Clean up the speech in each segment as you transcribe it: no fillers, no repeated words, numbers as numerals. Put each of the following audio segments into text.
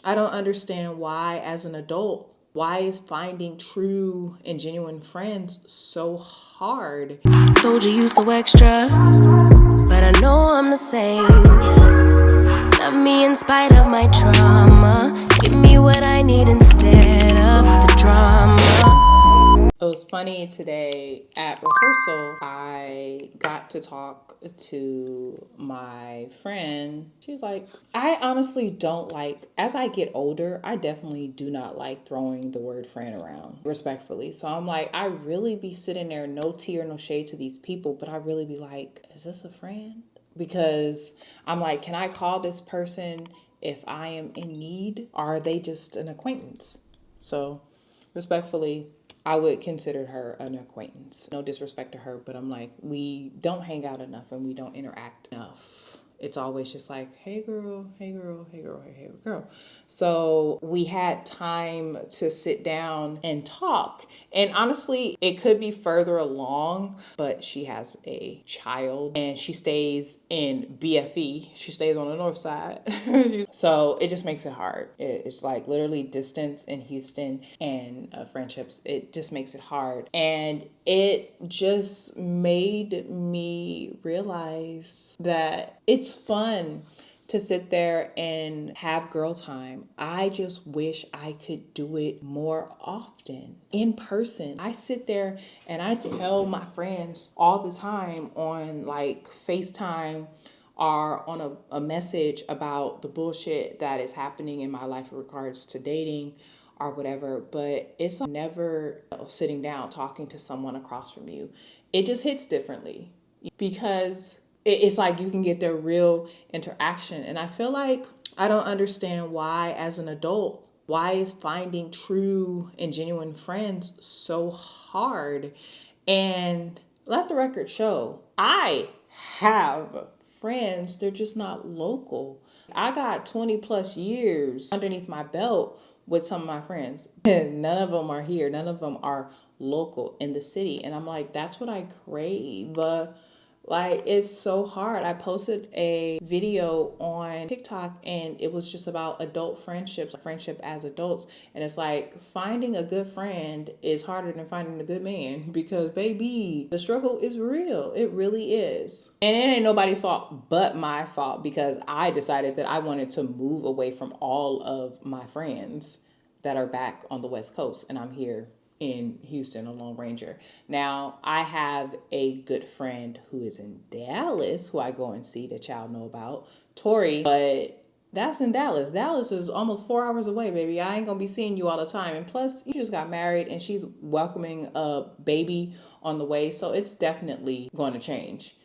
I don't understand why, as an adult, why is finding true and genuine friends so hard? Told you so extra, but I know I'm the same. Love me in spite of my trauma. Give me what I need instead of the drama. It was funny today at rehearsal. I got to talk to my friend. She's like, I honestly don't like, as I get older, I definitely do not like throwing the word friend around, respectfully. So I'm like, I really be sitting there, no tea or no shade to these people, but I really be like, is this a friend? Because I'm like, can I call this person if I am in need? Or are they just an acquaintance? So respectfully, I would consider her an acquaintance. No disrespect to her, but I'm like, we don't hang out enough and we don't interact enough. It's always just like, hey girl, hey girl, hey girl, hey girl. So we had time to sit down and talk. And honestly, it could be further along, but she has a child and she stays in BFE. She stays on the north side. So it just makes it hard. It's like literally distance in Houston and friendships. It just makes it hard. And it just made me realize that it's fun to sit there and have girl time. I just wish I could do it more often in person. I sit there and I tell my friends all the time on like FaceTime or on a message about the bullshit that is happening in my life in regards to dating or whatever, but it's never sitting down talking to someone across from you. It just hits differently because it's like you can get their real interaction. And I feel like I don't understand why, as an adult, why is finding true and genuine friends so hard? And let the record show, I have friends, they're just not local. I got 20 plus years underneath my belt with some of my friends. None of them are here. None of them are local in the city. And I'm like, that's what I crave. Like, it's so hard. I posted a video on TikTok and it was just about adult friendships, friendship as adults. And it's like finding a good friend is harder than finding a good man because, baby, the struggle is real. It really is. And it ain't nobody's fault but my fault because I decided that I wanted to move away from all of my friends that are back on the West Coast. And I'm here in Houston, a Lone Ranger. Now, I have a good friend who is in Dallas, who I go and see that y'all know about, Tori, but that's in Dallas. Dallas is almost 4 hours away, baby. I ain't gonna be seeing you all the time. And plus, you just got married and she's welcoming a baby on the way, so it's definitely going to change.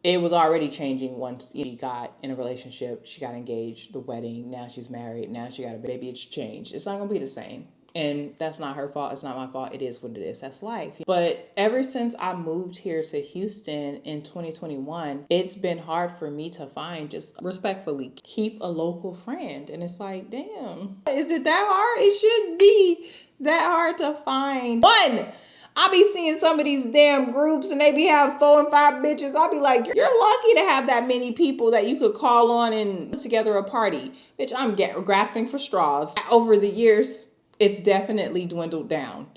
It was already changing once she got in a relationship, she got engaged, the wedding, now she's married, now she got a baby. It's changed. It's not gonna be the same. And that's not her fault. It's not my fault. It is what it is. That's life. But ever since I moved here to Houston in 2021, it's been hard for me to find, just respectfully, keep a local friend. And it's like, damn, is it that hard? It shouldn't be that hard to find one. I be seeing some of these damn groups and they be having 4 and 5 bitches. I'll be like, you're lucky to have that many people that you could call on and put together a party. Bitch, I'm grasping for straws. Over the years, it's definitely dwindled down.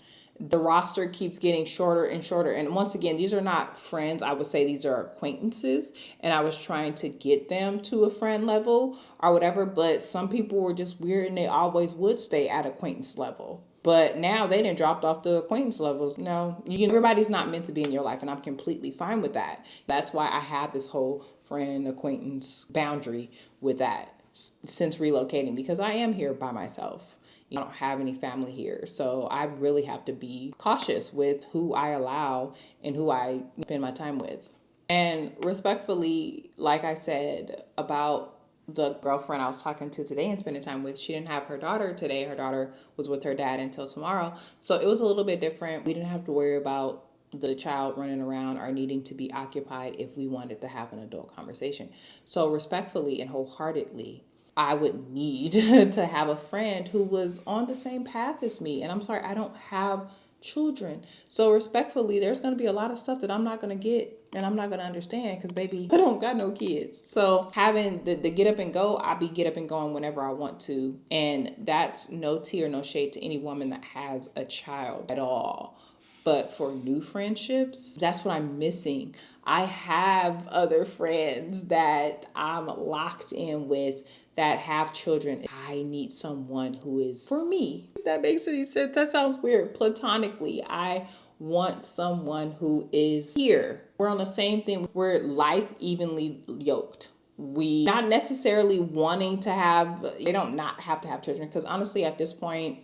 The roster keeps getting shorter and shorter. And once again, these are not friends. I would say these are acquaintances. And I was trying to get them to a friend level or whatever. But some people were just weird and they always would stay at acquaintance level. But now they done dropped off the acquaintance levels. No, everybody's not meant to be in your life, and I'm completely fine with that. That's why I have this whole friend acquaintance boundary with that since relocating, because I am here by myself. I don't have any family here, so I really have to be cautious with who I allow and who I spend my time with. And respectfully, like I said about the girlfriend I was talking to today and spending time with, she didn't have her daughter today. Her daughter was with her dad until tomorrow. So it was a little bit different. We didn't have to worry about the child running around or needing to be occupied if we wanted to have an adult conversation. So respectfully and wholeheartedly, I would need to have a friend who was on the same path as me. And I'm sorry, I don't have children. So respectfully, there's going to be a lot of stuff that I'm not going to get and I'm not going to understand because, baby, I don't got no kids. So having the get up and go, I be get up and going whenever I want to. And that's no tea or no shade to any woman that has a child at all. But for new friendships, that's what I'm missing. I have other friends that I'm locked in with that have children. I need someone who is for me. If that makes any sense. That sounds weird. Platonically, I want someone who is here. We're on the same thing. We're life evenly yoked. We not necessarily wanting to have, they don't not have to have children because honestly at this point,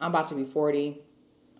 I'm about to be 40.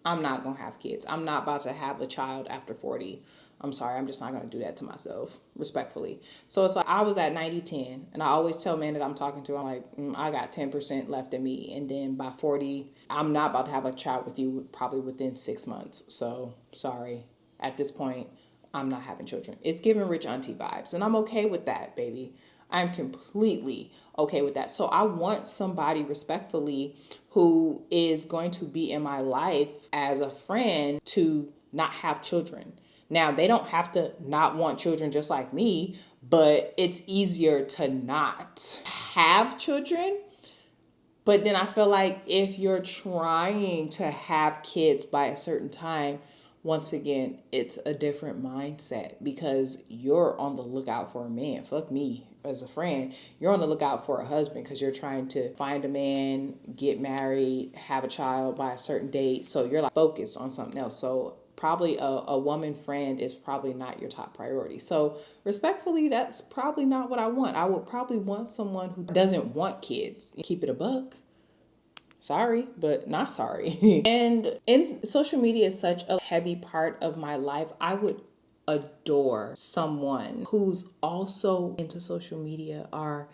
I'm not going to have kids. I'm not about to have a child after 40. I'm sorry. I'm just not going to do that to myself, respectfully. So it's like I was at 90-10. And I always tell men that I'm talking to, I'm like, I got 10% left in me. And then by 40, I'm not about to have a child with you probably within 6 months. So sorry. At this point, I'm not having children. It's giving rich auntie vibes. And I'm okay with that, baby. I'm completely okay with that. So I want somebody respectfully who is going to be in my life as a friend to not have children. Now, they don't have to not want children just like me, but it's easier to not have children. But then I feel like if you're trying to have kids by a certain time, once again, it's a different mindset because you're on the lookout for a man. Fuck me as a friend. You're on the lookout for a husband because you're trying to find a man, get married, have a child by a certain date. So you're like focused on something else. So probably a woman friend is probably not your top priority. So respectfully, that's probably not what I want. I would probably want someone who doesn't want kids. Keep it a buck. Sorry, but not sorry. And social media is such a heavy part of my life. I would adore someone who's also into social media or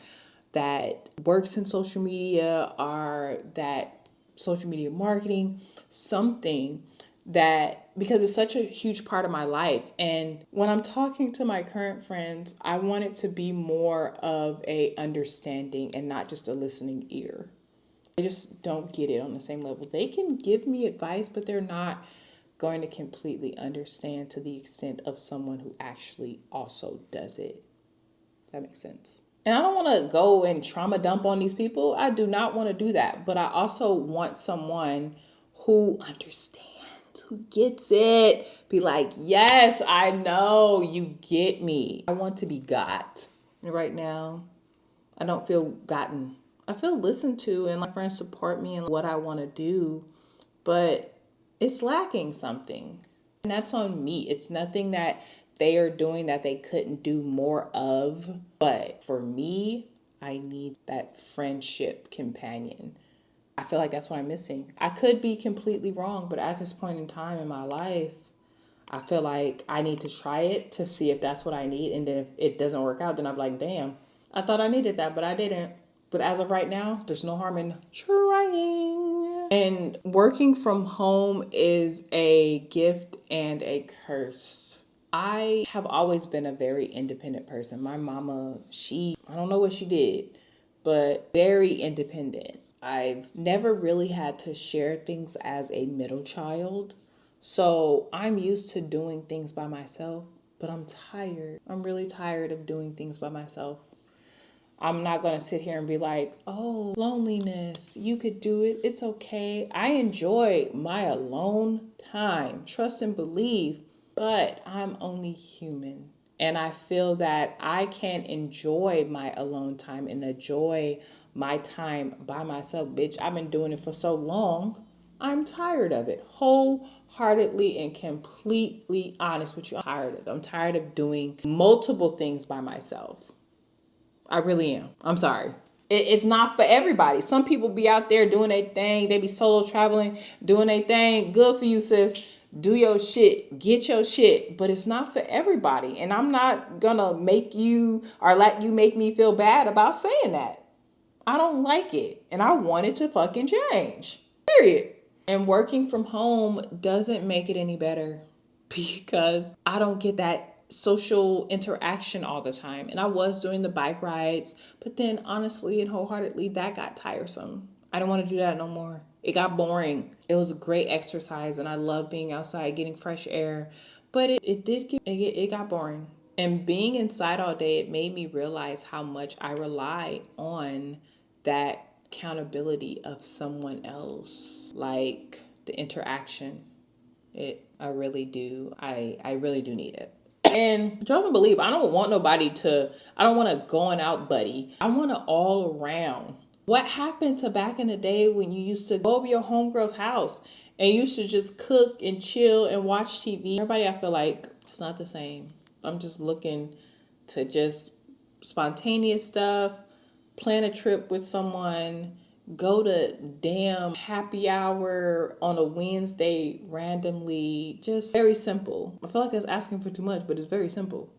that works in social media or that social media marketing, something that because it's such a huge part of my life. And when I'm talking to my current friends, I want it to be more of a understanding and not just a listening ear. They just don't get it on the same level. They can give me advice, but they're not going to completely understand to the extent of someone who actually also does it. That makes sense. And I don't want to go and trauma dump on these people. I do not want to do that. But I also want someone who understands, who gets it. Be like, yes, I know you get me. I want to be got. And right now, I don't feel gotten. I feel listened to and my friends support me in what I want to do, but it's lacking something. And that's on me. It's nothing that they are doing that they couldn't do more of. But for me, I need that friendship companion. I feel like that's what I'm missing. I could be completely wrong, but at this point in time in my life, I feel like I need to try it to see if that's what I need. And then if it doesn't work out, then I'm like, damn, I thought I needed that, but I didn't. But as of right now, there's no harm in trying. And working from home is a gift and a curse. I have always been a very independent person. My mama, I don't know what she did, but very independent. I've never really had to share things as a middle child. So I'm used to doing things by myself, but I'm tired. I'm really tired of doing things by myself. I'm not going to sit here and be like, oh, loneliness, you could do it. It's okay. I enjoy my alone time. Trust and believe, but I'm only human. And I feel that I can enjoy my alone time and enjoy my time by myself. Bitch, I've been doing it for so long. I'm tired of it. Wholeheartedly and completely honest with you. I'm tired of it. I'm tired of doing multiple things by myself. I really am. I'm sorry. It's not for everybody. Some people be out there doing their thing. They be solo traveling, doing their thing. Good for you, sis. Do your shit. Get your shit. But it's not for everybody. And I'm not gonna make you or let you make me feel bad about saying that. I don't like it. And I want it to fucking change. Period. And working from home doesn't make it any better because I don't get that social interaction all the time. And I was doing the bike rides, but then honestly and wholeheartedly, that got tiresome. I don't want to do that no more. It got boring. It was a great exercise and I love being outside, getting fresh air. But it got boring. And being inside all day, it made me realize how much I rely on that accountability of someone else. Like the interaction. I really do. I really do need it. And trust and believe, I don't want I don't want a going out buddy. I want an all around. What happened to back in the day when you used to go over your homegirl's house and you used to just cook and chill and watch TV? Everybody, I feel like it's not the same. I'm just looking to just spontaneous stuff, plan a trip with someone, go to damn happy hour on a Wednesday randomly. Just very simple. I feel like that's asking for too much, but it's very simple.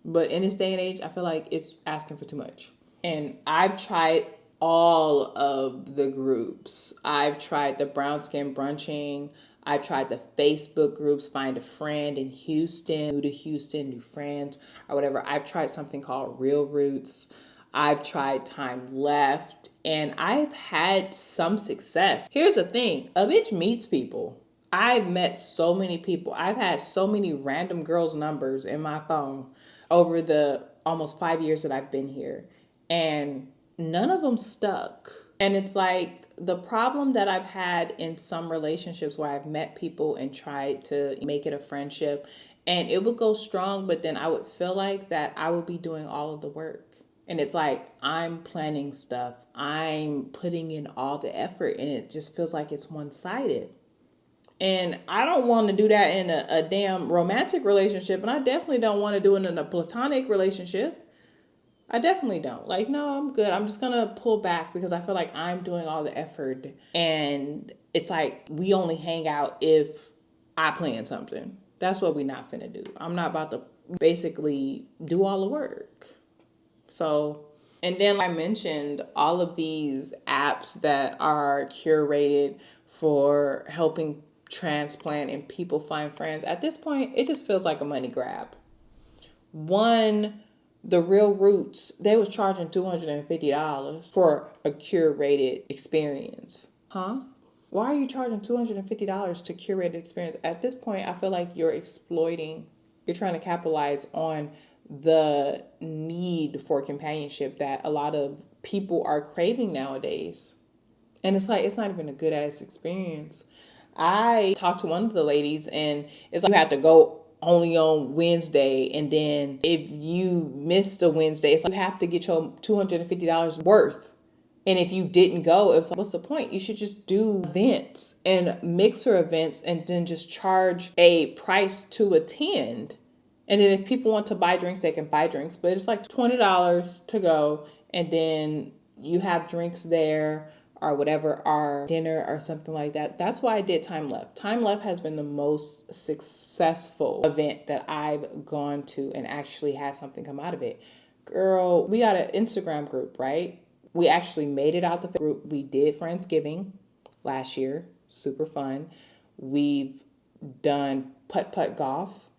But in this day and age, I feel like it's asking for too much. And I've tried all of the groups. I've tried the brown skin brunching. I've tried the Facebook groups, find a friend in Houston, new to Houston, new friends, or whatever. I've tried something called Real Roots. I've tried Time Left, and I've had some success. Here's the thing, a bitch meets people. I've met so many people. I've had so many random girls' numbers in my phone over the almost 5 years that I've been here. And none of them stuck. And it's like the problem that I've had in some relationships where I've met people and tried to make it a friendship and it would go strong, but then I would feel like that I would be doing all of the work. And it's like I'm planning stuff, I'm putting in all the effort, and it just feels like it's one sided. And I don't want to do that in a damn romantic relationship, and I definitely don't want to do it in a platonic relationship. I definitely don't. Like, no, I'm good. I'm just going to pull back because I feel like I'm doing all the effort. And it's like we only hang out if I plan something. That's what we not finna do. I'm not about to basically do all the work. So, and then I mentioned all of these apps that are curated for helping transplant and people find friends. At this point, it just feels like a money grab. One, the Real Roots, they was charging $250 for a curated experience. Huh? Why are you charging $250 to curate an experience? At this point, I feel like you're trying to capitalize on the need for companionship that a lot of people are craving nowadays. And it's like, it's not even a good ass experience. I talked to one of the ladies and it's like you have to go only on Wednesday, and then if you missed a Wednesday, it's like you have to get your $250 worth. And if you didn't go, it was like, what's the point? You should just do events and mixer events and then just charge a price to attend. And then if people want to buy drinks, they can buy drinks. But it's like $20 to go. And then you have drinks there or whatever, or dinner or something like that. That's why I did Time Left. Time Left has been the most successful event that I've gone to and actually had something come out of it. Girl, we got an Instagram group, right? We actually made it out the group. We did Friendsgiving last year. Super fun. We've done putt-putt golf.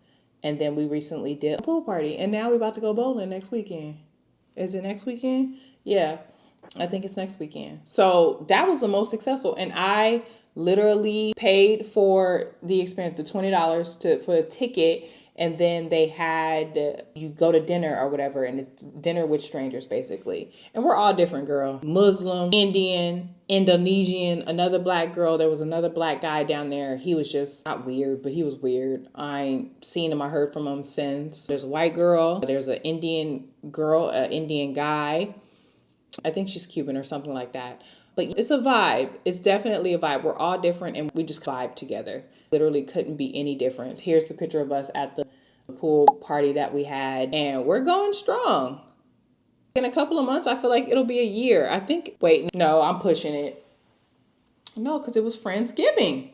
And then we recently did a pool party. And now we're about to go bowling next weekend. Is it next weekend? Yeah. I think it's next weekend. So that was the most successful. And I literally paid for the experience, the $20 for a ticket. And then they had, you go to dinner or whatever. And it's dinner with strangers, basically. And we're all different, girl. Muslim, Indian, Indonesian, another black girl. There was another black guy down there. He was just not weird, but he was weird. I ain't seen him. I heard from him since. There's a white girl. There's an Indian girl, an Indian guy. I think she's Cuban or something like that. But it's a vibe. It's definitely a vibe. We're all different and we just vibe together. Literally couldn't be any different. Here's the picture of us at the pool party that we had. And we're going strong. In a couple of months, I feel like it'll be a year. No, I'm pushing it. No, because it was Friendsgiving.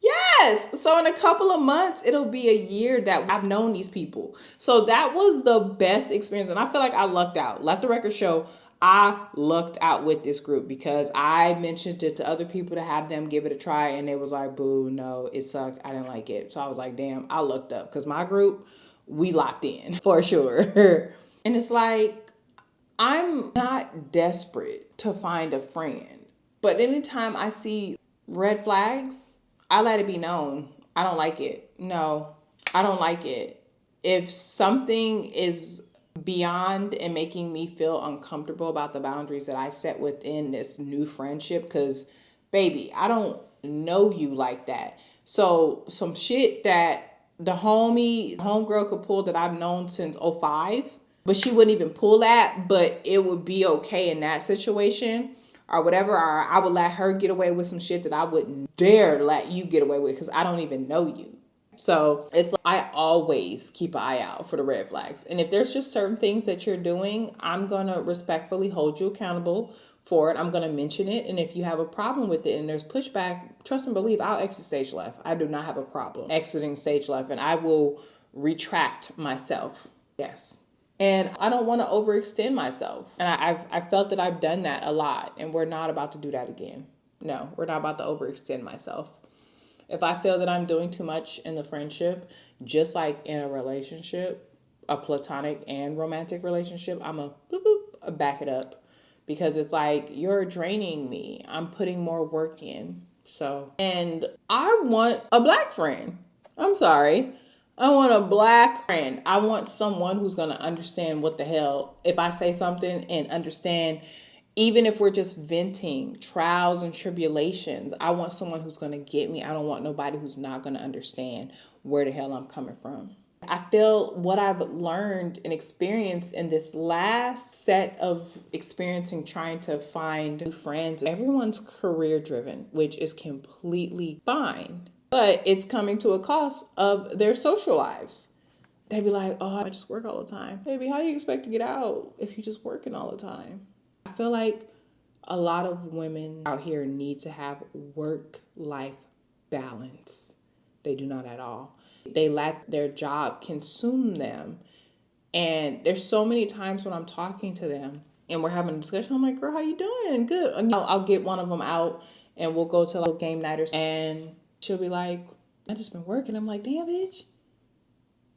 Yes. So in a couple of months, it'll be a year that I've known these people. So that was the best experience. And I feel like I lucked out. Let the record show I lucked out with this group because I mentioned it to other people to have them give it a try. And they was like, boo, no, it sucked. I didn't like it. So I was like, damn, I lucked up because my group, we locked in for sure. And it's like, I'm not desperate to find a friend. But anytime I see red flags, I let it be known. I don't like it. No, I don't like it. If something is beyond and making me feel uncomfortable about the boundaries that I set within this new friendship, because baby, I don't know you like that. So some shit that the homegirl could pull that I've known since '05, but she wouldn't even pull that, but it would be okay in that situation or whatever, or I would let her get away with some shit that I wouldn't dare let you get away with because I don't even know you. So it's like I always keep an eye out for the red flags. And if there's just certain things that you're doing, I'm going to respectfully hold you accountable for it. I'm going to mention it. And if you have a problem with it and there's pushback, trust and believe, I'll exit stage left. I do not have a problem exiting stage left, and I will retract myself. Yes. And I don't want to overextend myself. And I've felt that I've done that a lot, and we're not about to do that again. No, we're not about to overextend myself. If I feel that I'm doing too much in the friendship, just like in a relationship, a platonic and romantic relationship, I'm a boop, boop, back it up. Because it's like, you're draining me. I'm putting more work in. So, and I want a black friend. I'm sorry. I want a black friend. I want someone who's going to understand what the hell, if I say something, and understand, even if we're just venting trials and tribulations. I want someone who's going to get me. I don't want nobody who's not going to understand where the hell I'm coming from. I feel what I've learned and experienced in this last set of experiencing trying to find new friends, everyone's career driven, which is completely fine. But it's coming to a cost of their social lives. They'd be like, oh, I just work all the time. Baby, how do you expect to get out if you're just working all the time? I feel like a lot of women out here need to have work-life balance. They do not at all. They let their job consume them. And there's so many times when I'm talking to them and we're having a discussion, I'm like, girl, how you doing? Good. And I'll get one of them out and we'll go to like a game night or something. And she'll be like, I just been working. I'm like, damn, bitch.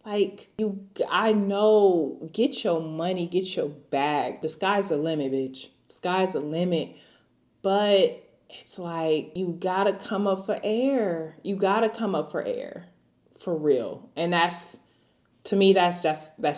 Like, I know, get your money, get your bag. The sky's the limit, bitch. The sky's the limit. But it's like, you gotta come up for air. You gotta come up for air. For real. And to me, that's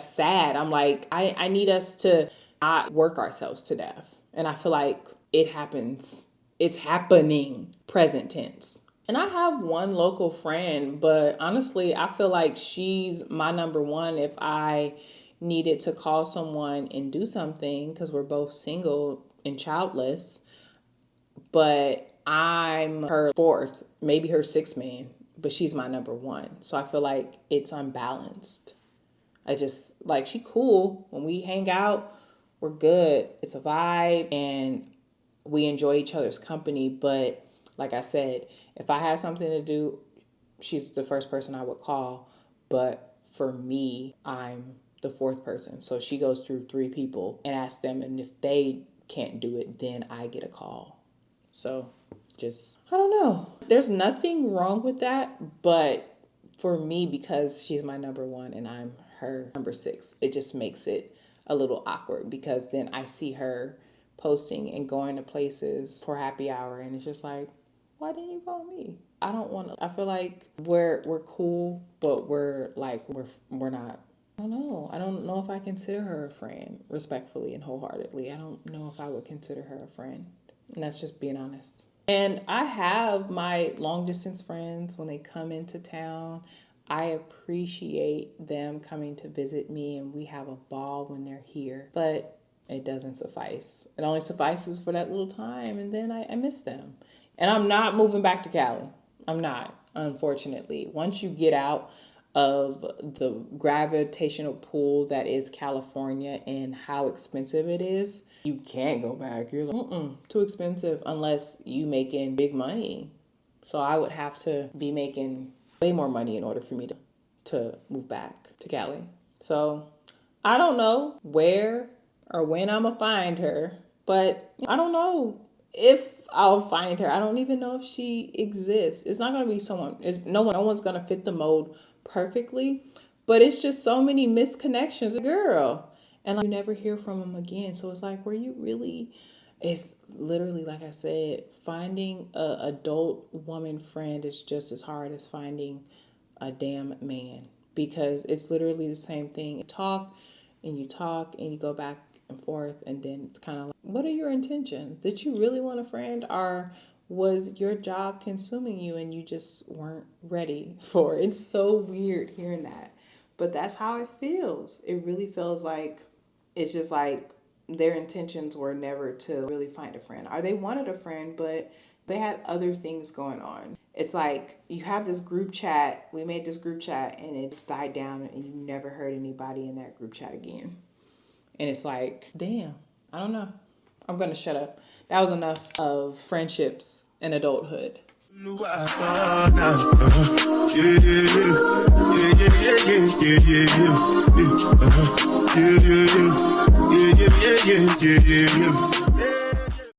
sad. I'm like, I need us to not work ourselves to death. And I feel like it happens. It's happening, present tense. And I have one local friend, but honestly, I feel like she's my number one if I needed to call someone and do something, because we're both single and childless. But I'm her fourth, maybe her sixth man, but she's my number one. So I feel like it's unbalanced. I just like, she cool. When we hang out, we're good. It's a vibe and we enjoy each other's company. But like I said, if I had something to do, she's the first person I would call. But for me, I'm the fourth person. So she goes through three people and asks them. And if they can't do it, then I get a call. So just, I don't know. There's nothing wrong with that. But for me, because she's my number one and I'm her number six, it just makes it a little awkward, because then I see her posting and going to places for happy hour and it's just like, why didn't you call me? I don't want to. I feel like we're cool, but we're not. I don't know. I don't know if I consider her a friend, respectfully and wholeheartedly. I don't know if I would consider her a friend. And that's just being honest. And I have my long distance friends when they come into town. I appreciate them coming to visit me and we have a ball when they're here. But it doesn't suffice. It only suffices for that little time and then I miss them. And I'm not moving back to Cali. I'm not, unfortunately. Once you get out of the gravitational pull that is California and how expensive it is, you can't go back. You're like, too expensive unless you making big money. So I would have to be making way more money in order for me to move back to Cali. So I don't know where or when I'm gonna find her, but I don't know if I'll find her. I don't even know if she exists. It's not gonna be someone. It's no one's gonna fit the mold perfectly, but it's just so many misconnections, girl. And like, you never hear from them again. So it's like, were you really It's literally, like I said, finding a adult woman friend is just as hard as finding a damn man, because it's literally the same thing. You talk and you go back and forth, and then it's kind of like, what are your intentions? Did you really want a friend, or was your job consuming you and you just weren't ready for it? It's so weird hearing that, but that's how it feels. It really feels like it's just like their intentions were never to really find a friend, or they wanted a friend, but they had other things going on. It's like you have this group chat. We made this group chat and it just died down, and you never heard anybody in that group chat again. And it's like, damn, I don't know. I'm going to shut up. That was enough of friendships and adulthood.